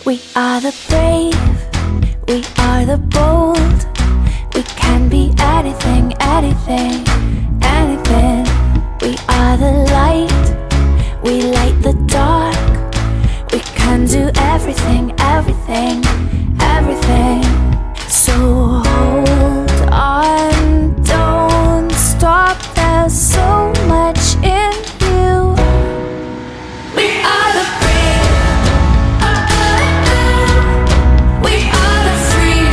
We are the brave, we are the bold. We can be anything, anything, anything. We are the light, we light the dark. We can do everything, everything, everything. So hold on, don't stop. There's so much in you. We are the brave, we are the free.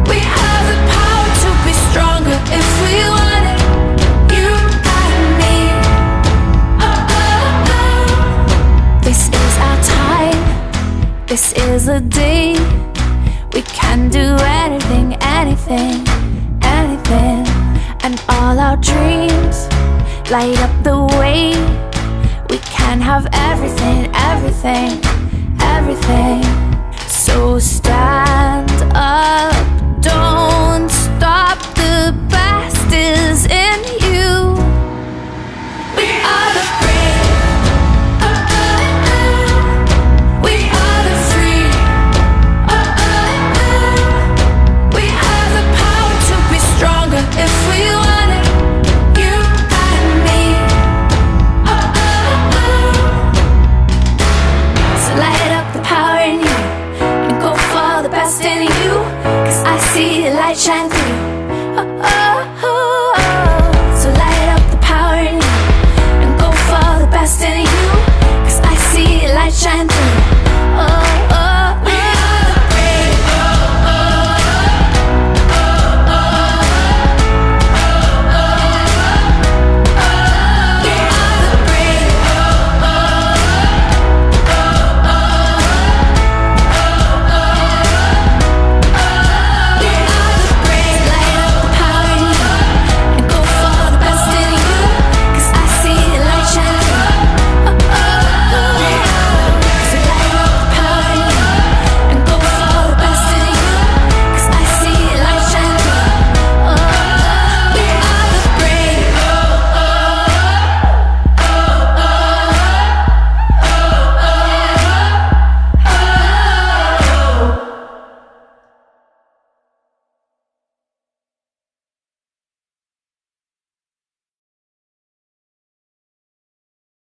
We have the power to be stronger if we want it. You and me. This is our time, this is the day. We can do anything, anything, anything. And all our dreams light up the way. We can have everything, everything, everything. So stand up, don't stop. The best is in